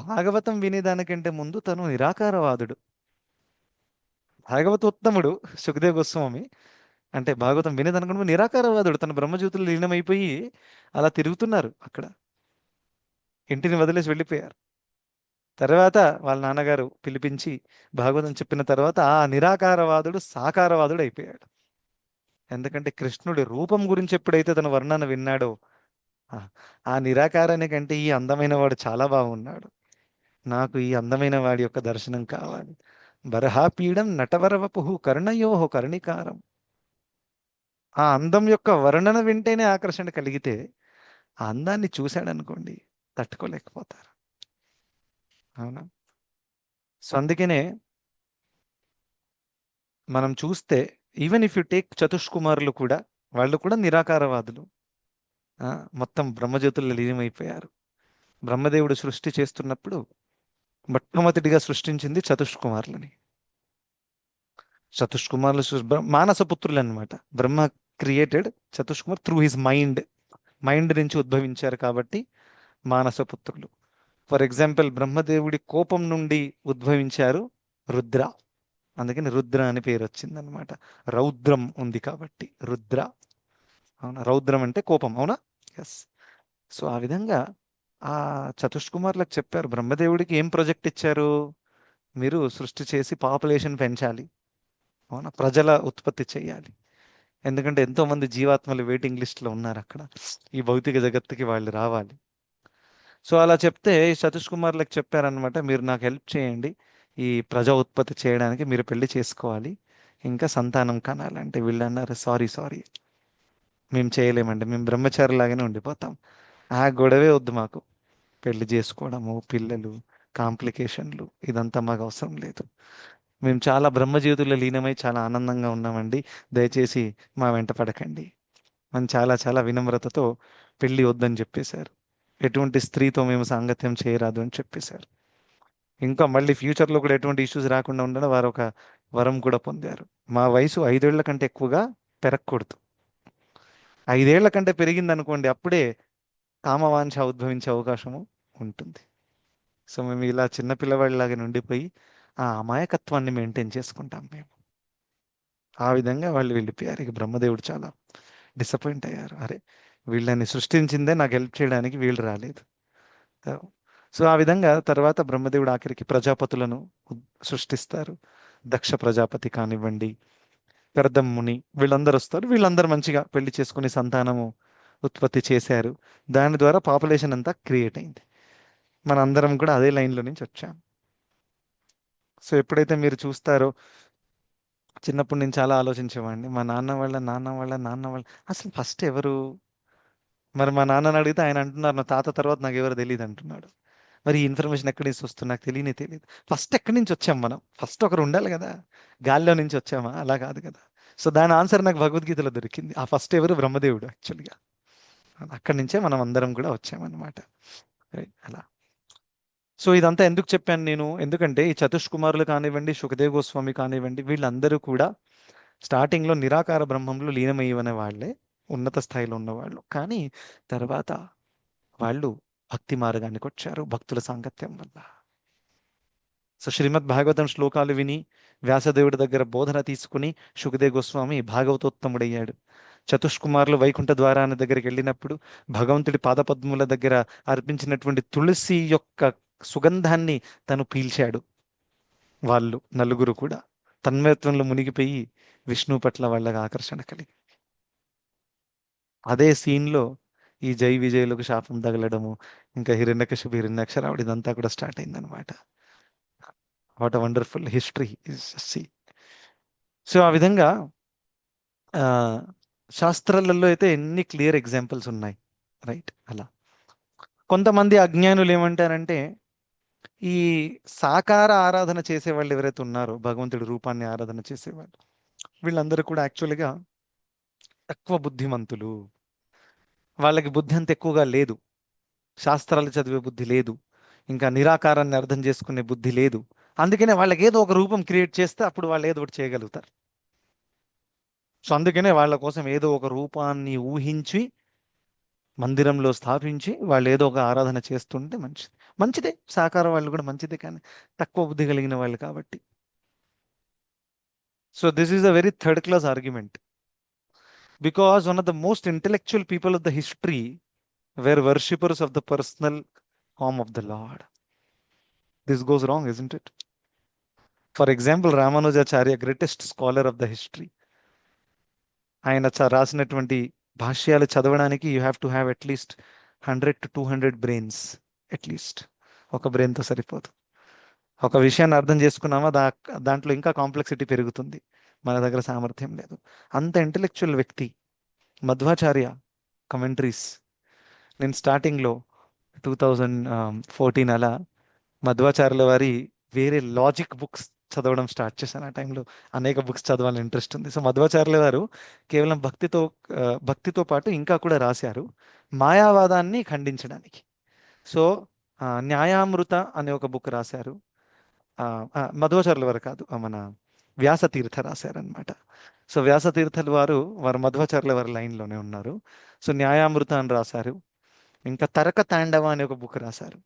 భాగవతం వినేదానికంటే ముందు తను నిరాకారవాదుడు, భాగవతోత్తముడు సుఖదేవ్ గోస్వామి. అంటే భాగవతం వినేదానికంటే ముందు నిరాకారవాదుడు, తన బ్రహ్మజ్యోతులు లీనమైపోయి అలా తిరుగుతున్నారు అక్కడ, ఇంటిని వదిలేసి వెళ్ళిపోయారు. తర్వాత వాళ్ళ నాన్నగారు పిలిపించి భాగవతం చెప్పిన తర్వాత ఆ నిరాకారవాదుడు సాకారవాదుడు అయిపోయాడు. ఎందుకంటే కృష్ణుడి రూపం గురించి ఎప్పుడైతే తన వర్ణన విన్నాడో, ఆ ఆ నిరాకారానికంటే ఈ అందమైన వాడు చాలా బాగున్నాడు, నాకు ఈ అందమైన వాడి యొక్క దర్శనం కావాలి. బరహాపీడం నటవరవపుహు కర్ణయోహో కర్ణికారం. ఆ అందం యొక్క వర్ణన వింటేనే ఆకర్షణ కలిగితే ఆ అందాన్ని చూశాడనుకోండి, తట్టుకోలేకపోతారు, అవునా? సో అందుకనే మనం చూస్తే, ఈవెన్ ఇఫ్ యు టేక్ చతుష్కుమారులు కూడా, వాళ్ళు కూడా నిరాకారవాదులు. ఆ, మొత్తం బ్రహ్మజ్యోతుల్లో లీనమైపోయారు. బ్రహ్మదేవుడు సృష్టి చేస్తున్నప్పుడు మొట్టమొదటిగా సృష్టించింది చతుష్కుమారులని. చతుష్కుమారులు మానసపుత్రులు అనమాట. Brahma created Chatushkumar through his mind, mind నుంచి ఉద్భవించారు కాబట్టి మానసపుత్రులు. ఫర్ ఎగ్జాంపుల్ బ్రహ్మదేవుడి కోపం నుండి ఉద్భవించారు రుద్ర, అందుకని రుద్ర అని పేరు వచ్చిందనమాట. రౌద్రం ఉంది కాబట్టి రుద్ర, అవునా? రౌద్రం అంటే కోపం, అవునా? ఎస్. సో ఆ విధంగా ఆ చతుష్కుమార్లకు చెప్పారు, బ్రహ్మదేవుడికి ఏం ప్రాజెక్ట్ ఇచ్చారు? మీరు సృష్టి చేసి పాపులేషన్ పెంచాలి, అవునా? ప్రజల ఉత్పత్తి చేయాలి, ఎందుకంటే ఎంతో మంది జీవాత్మలు వెయిటింగ్ లిస్ట్లో ఉన్నారు అక్కడ, ఈ భౌతిక జగత్తుకి వాళ్ళు రావాలి. సో అలా చెప్తే ఈ సతీష్ కుమార్లకు చెప్పారనమాట, మీరు నాకు హెల్ప్ చేయండి, ఈ ప్రజా ఉత్పత్తి చేయడానికి మీరు పెళ్లి చేసుకోవాలి, ఇంకా సంతానం కనాలంటే వీళ్ళు అన్నారు, సారీ సారీ, మేము చేయలేమండి, మేము బ్రహ్మచారిలాగానే ఉండిపోతాం, ఆ గొడవే వద్దు మాకు, పెళ్లి చేసుకోవడము, పిల్లలు, కాంప్లికేషన్లు, ఇదంతా మాకు అవసరం లేదు, మేము చాలా బ్రహ్మజ్యోతుల్లో లీనమై చాలా ఆనందంగా ఉన్నామండి, దయచేసి మా వెంట పడకండి అని చాలా చాలా వినమ్రతతో పెళ్లి వద్దని చెప్పేశారు. ఎటువంటి స్త్రీతో మేము సాంగత్యం చేయరాదు అని చెప్పేశారు. ఇంకా మళ్ళీ ఫ్యూచర్లో కూడా ఎటువంటి ఇష్యూస్ రాకుండా ఉండడం వారు ఒక వరం కూడా పొందారు. మా వయసు 5 ఏళ్ల కంటే ఎక్కువగా పెరగకూడదు. 5 ఏళ్ల కంటే పెరిగింది అనుకోండి, అప్పుడే కామవాంఛ ఉద్భవించే అవకాశము ఉంటుంది. సో మేము ఇలా చిన్న పిల్లవాడిలాగా నుండిపోయి ఆ అమాయకత్వాన్ని మెయింటైన్ చేసుకుంటాం మేము. ఆ విధంగా వాళ్ళు వెళ్ళిపోయారు. ఇక బ్రహ్మదేవుడు చాలా డిసప్పాయింట్ అయ్యారు. అరే, వీళ్ళని సృష్టించిందే నాకు హెల్ప్ చేయడానికి వీళ్ళు రాలేదు. సో ఆ విధంగా తర్వాత బ్రహ్మదేవుడు ఆఖరికి ప్రజాపతులను సృష్టిస్తారు. దక్ష ప్రజాపతి కానివ్వండి, కర్దం ముని, వీళ్ళందరూ వస్తారు. వీళ్ళందరూ మంచిగా పెళ్లి చేసుకుని సంతానము ఉత్పత్తి చేశారు. దాని ద్వారా పాపులేషన్ అంతా క్రియేట్ అయింది. మనందరం కూడా అదే లైన్లో నుంచి వచ్చాం. సో ఎప్పుడైతే మీరు చూస్తారో, చిన్నప్పుడు నేను చాలా ఆలోచించేవాడిని, మా నాన్న వాళ్ళ నాన్న వాళ్ళ నాన్న వాళ్ళ అసలు ఫస్ట్ ఎవరు? మరి మా నాన్నని అడిగితే ఆయన అంటున్నారు, నా తాత తర్వాత నాకు ఎవరు తెలియదు అంటున్నాడు. మరి ఈ ఇన్ఫర్మేషన్ ఎక్కడి నుంచి వస్తుంది నాకు తెలియదు. ఫస్ట్ ఎక్కడి నుంచి వచ్చాం మనం? ఫస్ట్ ఒకరు ఉండాలి కదా. గాల్లో నుంచి వచ్చామా? అలా కాదు కదా. సో దాని ఆన్సర్ నాకు భగవద్గీతలో దొరికింది. ఆ ఫస్ట్ ఎవరు? బ్రహ్మదేవుడు యాక్చువల్గా. అక్కడి నుంచే మనం అందరం కూడా వచ్చామన్నమాట. అలా. సో ఇదంతా ఎందుకు చెప్పాను నేను? ఎందుకంటే ఈ చతుష్కుమారులు కానివ్వండి, సుఖదేవ్ గోస్వామి కానివ్వండి, వీళ్ళందరూ కూడా స్టార్టింగ్లో నిరాకార బ్రహ్మంలో లీనమయ్యనే వాళ్ళే, ఉన్నత స్థాయిలో ఉన్నవాళ్ళు. కానీ తర్వాత వాళ్ళు భక్తి మార్గానికి వచ్చారు భక్తుల సాంగత్యం వల్ల. సో శ్రీమద్ భాగవతం శ్లోకాలు విని వ్యాసదేవుడి దగ్గర బోధన తీసుకుని సుఖదేవ్ గోస్వామి భాగవతోత్తముడయ్యాడు. చతుష్కుమారులు వైకుంఠ ద్వారాన్ని దగ్గరికి వెళ్ళినప్పుడు భగవంతుడి పాదపద్ముల దగ్గర అర్పించినటువంటి తులసి యొక్క సుగంధాన్ని తను పీల్చాడు. వాళ్ళు నలుగురు కూడా తన్మయత్వంలో మునిగిపోయి విష్ణు పట్ల వాళ్ళకి ఆకర్షణ కలిగి, అదే సీన్లో ఈ జై విజయులకు శాపం తగలడము, ఇంకా హిరణ్యకశిపు హిరణ్యాక్ష రావడం, ఇదంతా కూడా స్టార్ట్ అయిందనమాట. What a wonderful history is see. So ఆ విధంగా ఆ, శాస్త్రాలలో అయితే ఎన్ని క్లియర్ ఎగ్జాంపుల్స్ ఉన్నాయి, రైట్? అలా కొంతమంది అజ్ఞానులు ఏమంటారంటే, ఈ సాకార ఆరాధన చేసేవాళ్ళు ఎవరైతే ఉన్నారో, భగవంతుడి రూపాన్ని ఆరాధన చేసేవాళ్ళు, వీళ్ళందరూ కూడా యాక్చువల్గా తక్కువ బుద్ధిమంతులు. వాళ్ళకి బుద్ధి అంత ఎక్కువగా లేదు, శాస్త్రాలు చదివే బుద్ధి లేదు, ఇంకా నిరాకారాన్ని అర్థం చేసుకునే బుద్ధి లేదు. అందుకనే వాళ్ళకి ఏదో ఒక రూపం క్రియేట్ చేస్తే అప్పుడు వాళ్ళు ఏదో ఒకటి చేయగలుగుతారు. సో అందుకనే వాళ్ళ కోసం ఏదో ఒక రూపాన్ని ఊహించి మందిరంలో స్థాపించి వాళ్ళు ఏదో ఒక ఆరాధన చేస్తుంటే మంచిదే. సాకార వాళ్ళు కూడా మంచిదే, కానీ తక్కువ బుద్ధి కలిగిన వాళ్ళు కాబట్టి. So this is a very third class argument, because one of the most intellectual people of the history were worshippers of the personal form of the lord. This goes wrong, isn't it? For example, Ramanujacharya, greatest scholar of the history, ఆయన రాసినటువంటి భాష్యాలు చదవడానికి you have to have at least 100 to 200 brains. At least ఒక బ్రెయిన్తో సరిపోదు. ఒక విషయాన్ని అర్థం చేసుకున్నామా, దాంట్లో ఇంకా కాంప్లెక్సిటీ పెరుగుతుంది. మన దగ్గర సామర్థ్యం లేదు. అంత ఇంటెలెక్చువల్ వ్యక్తి మధ్వాచార్య కమెంట్రీస్. నేను స్టార్టింగ్లో 2014 అలా మధ్వాచార్యుల వారి వేరే లాజిక్ బుక్స్ చదవడం స్టార్ట్ చేశాను. ఆ టైంలో అనేక బుక్స్ చదవాలని ఇంట్రెస్ట్ ఉంది. సో మధ్వాచార్యుల వారు కేవలం భక్తితో పాటు ఇంకా కూడా రాశారు మాయావాదాన్ని ఖండించడానికి. సో న్యాయామృత అనే ఒక బుక్ రాశారు. మధ్వాచార్యుల వారు కాదు, మన వ్యాసతీర్థ రాశారనమాట. సో వ్యాసతీర్థుల వారు మధ్వాచార్యుల వారి లైన్లోనే ఉన్నారు. సో న్యాయామృత అని రాశారు. ఇంకా తరక తాండవ అనే ఒక బుక్ రాశారు.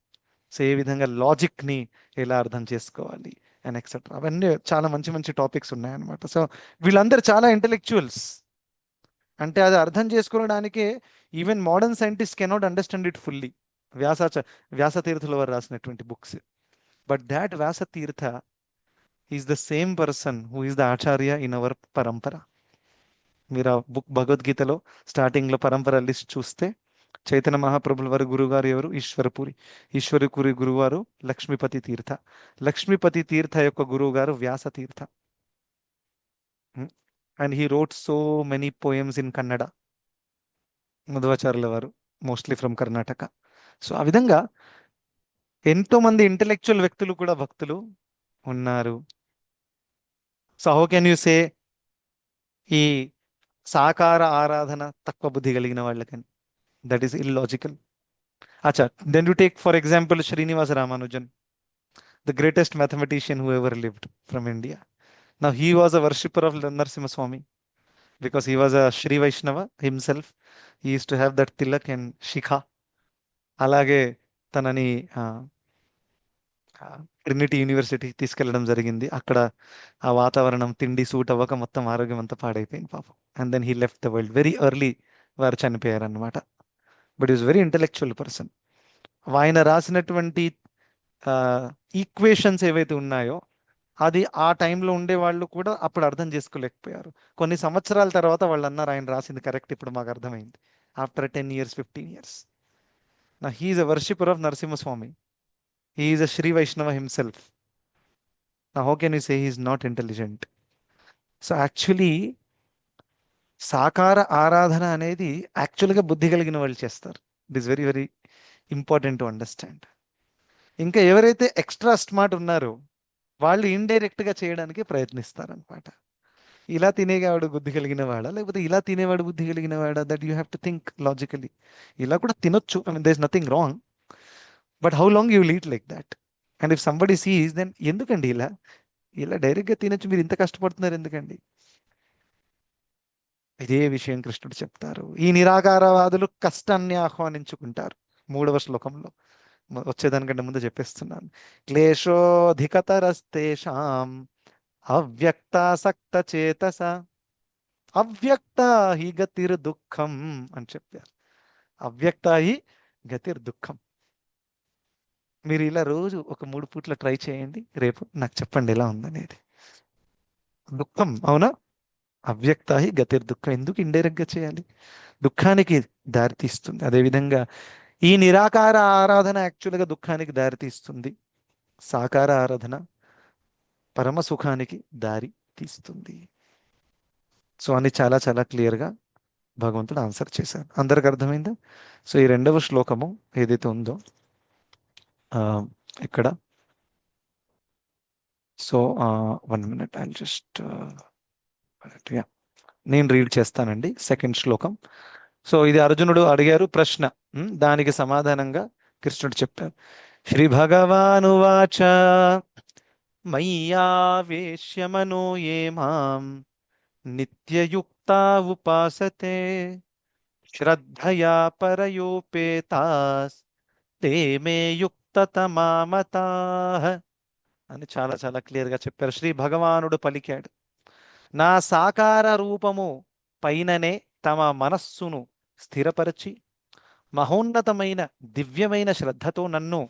సో ఏ విధంగా లాజిక్ని ఎలా అర్థం చేసుకోవాలి అండ్ ఎక్సెట్రా, అవన్నీ చాలా మంచి మంచి టాపిక్స్ ఉన్నాయన్నమాట. సో వీళ్ళందరూ చాలా ఇంటెలెక్చువల్స్. అంటే అది అర్థం చేసుకోవడానికే even modern scientist cannot understand it fully. వ్యాసతీర్థుల వారు రాసినటువంటి books. But that Vyasatirtha is the same person who is the acharya in our parampara. మీరు ఆ బుక్ భగవద్గీతలో స్టార్టింగ్లో పరంపర లిస్ట్ చూస్తే చైతన్య మహాప్రభుల వారి గురువుగారు ఎవరు? ఈశ్వరపురి గురువారు లక్ష్మీపతి తీర్థ. లక్ష్మీపతి తీర్థ యొక్క గురువు గారు Vyasa Tirtha. And he wrote so many poems in Kannada. మధ్వాచార్యుల వారు మోస్ట్లీ ఫ్రమ్ కర్ణాటక. సో ఆ విధంగా ఎంతో మంది ఇంటెలెక్చువల్ వ్యక్తులు కూడా భక్తులు ఉన్నారు. So how can you say ఈ సాకార ఆరాధన తక్కువ బుద్ధి కలిగిన వాళ్ళకని? That is illogical. Acha, then you take for example Srinivasa Ramanujan, the greatest mathematician who ever lived from India. Now he was a worshipper of Narasimha Swami because he was a Shri Vaishnava himself. He used to have that tilak and shikha. అలాగే తనని Trinity యూనివర్సిటీకి తీసుకెళ్ళడం జరిగింది. అక్కడ ఆ వాతావరణం తిండి suit అవ్వక మొత్తం ఆరోగ్యం అంతా పాడైపోయింది పాపం. And then he left the world very early. వారు చనిపోయారు అనమాట. But is very intellectual person. ఆయన రాసినటువంటి ఈక్వేషన్స్ ఏవైతే ఉన్నాయో అది ఆ టైంలో ఉండే వాళ్ళు కూడా అప్పుడు అర్థం చేసుకోలేకపోయారు. కొన్ని సంవత్సరాల తర్వాత వాళ్ళు అన్నారు ఆయన రాసింది కరెక్ట్, ఇప్పుడు మాకు అర్థమైంది. After 10 years 15 years. Now he is a worshipper of Narasimha Swami. He is a Shri Vaishnava himself. Now how can you say he is not intelligent? So actually సాకార ఆరాధన అనేది యాక్చువల్గా బుద్ధి కలిగిన వాళ్ళు చేస్తారు. It is very very important to understand. ఇంకా ఎవరైతే ఎక్స్ట్రా స్మార్ట్ ఉన్నారో వాళ్ళు ఇండైరెక్ట్గా చేయడానికి ప్రయత్నిస్తారనమాట. ఇలా తినేవాడు బుద్ధి కలిగిన వాడా లేకపోతే ఇలా తినేవాడు బుద్ధి కలిగిన వాడా, that you have to think logically. ఇలా కూడా తినొచ్చు, I mean there is nothing wrong, but how long you will eat like that? And if somebody sees then ఎందుకండి ఇలా ఇలా డైరెక్ట్గా తినొచ్చు, మీరు ఇంత కష్టపడుతున్నారు ఎందుకండి? ఇదే విషయం కృష్ణుడు చెప్తారు. ఈ నిరాకారవాదులు కష్టాన్ని ఆహ్వానించుకుంటారు 3వ శ్లోకంలో. వచ్చేదానికంటే ముందు చెప్పేస్తున్నాను. క్లేశోధికతరస్తేషాం అవ్యక్తాసక్త చేతస అవ్యక్త హి గతిర్ దుఃఖం అని చెప్పారు. అవ్యక్త హి గతిర్ దుఃఖం. మీరు ఇలా రోజు ఒక 3 పూట్ల ట్రై చేయండి, రేపు నాకు చెప్పండి ఎలా ఉందనేది. దుఃఖం, అవునా? అవ్యక్త హి గతిర్ దుఃఖం. ఎందుకు ఇండైరెక్ట్గా చేయాలి? దుఃఖానికి దారితీస్తుంది. అదేవిధంగా ఈ నిరాకార ఆరాధన యాక్చువల్గా దుఃఖానికి దారితీస్తుంది. సాకార ఆరాధన పరమ సుఖానికి దారి తీస్తుంది. సో అని చాలా చాలా క్లియర్గా భగవంతుడు ఆన్సర్ చేశారు. అందరికి అర్థమైందా? సో ఈ 2వ శ్లోకము ఏదైతే ఉందో ఇక్కడ, సో 1 minute ఐ జస్ట్ నేను రీడ్ చేస్తానండి 2nd శ్లోకం. సో ఇది అర్జునుడు అడిగారు ప్రశ్న, దానికి సమాధానంగా కృష్ణుడు చెప్పారు. శ్రీ భగవానువాచ మయ్యావేశ్యమనో ఏ మాం నిత్యయుక్తా ఉపాసతే శ్రద్ధయా పరయోపేతాస్ తే మే యుక్తతమా మతాః అని చాలా చాలా క్లియర్గా చెప్పారు. శ్రీ భగవానుడు పలికాడు, నా సాకార రూపము పైననే తమ మనస్సును స్థిరపరచి మహోన్నతమైన దివ్యమైన శ్రద్ధతో నన్ను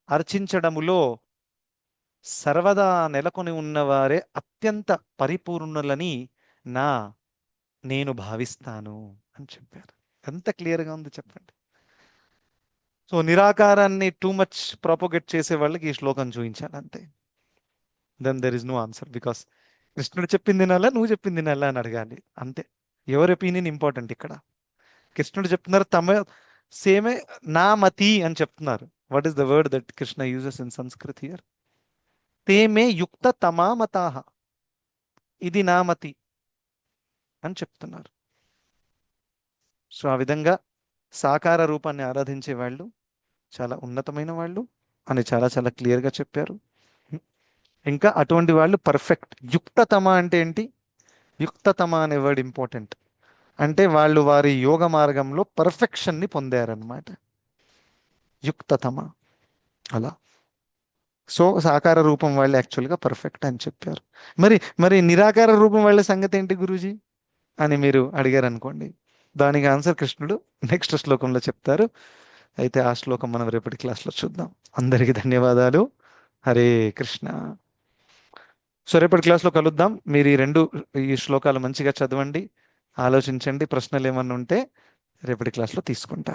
అర్చించడములో సర్వదా నెలకొని ఉన్నవారే అత్యంత పరిపూర్ణులని నేను భావిస్తాను అని చెప్పారు. ఎంత క్లియర్గా ఉంది చెప్పండి. సో నిరాకారాన్ని టూ మచ్ ప్రాపగేట్ చేసే వాళ్ళకి ఈ శ్లోకం చూపించాలి అంతే. Then there is no answer, because కృష్ణుడు చెప్పింది నెల, నువ్వు చెప్పింది నెల అని అడగాలి అంతే. ఎవరి ఒపీనియన్ ఇంపార్టెంట్ ఇక్కడ. కృష్ణుడు చెప్తున్నారు తమ సేమే నా మతి అని చెప్తున్నారు. What is the word that Krishna uses in Sanskrit here? తే మే యుక్త తమా మతాః, ఇది నా మతి అని చెప్తున్నారు. సో ఆ విధంగా సాకార రూపాన్ని ఆరాధించే వాళ్ళు చాలా ఉన్నతమైన వాళ్ళు అని చాలా చాలా క్లియర్గా చెప్పారు. ఇంకా అటువంటి వాళ్ళు పర్ఫెక్ట్. యుక్తతమ అంటే ఏంటి? యుక్తతమ అనే వర్డ్ ఇంపార్టెంట్. అంటే వాళ్ళు వారి యోగ మార్గంలో పర్ఫెక్షన్ని పొందారనమాట. యుక్తతమ అలా. సో సాకార రూపం వాళ్ళు యాక్చువల్గా పర్ఫెక్ట్ అని చెప్పారు. మరి నిరాకార రూపం వాళ్ళ సంగతి ఏంటి గురూజీ అని మీరు అడిగారు అనుకోండి. దానికి ఆన్సర్ కృష్ణుడు నెక్స్ట్ శ్లోకంలో చెప్తారు. అయితే ఆ శ్లోకం మనం రేపటి క్లాస్లో చూద్దాం. అందరికీ ధన్యవాదాలు. హరే కృష్ణ. సో రేపటి క్లాస్లో కలుద్దాం. మీరు ఈ శ్లోకాలు మంచిగా చదవండి, ఆలోచించండి. ప్రశ్నలు ఏమన్నా ఉంటే రేపటి క్లాస్లో తీసుకుంటా.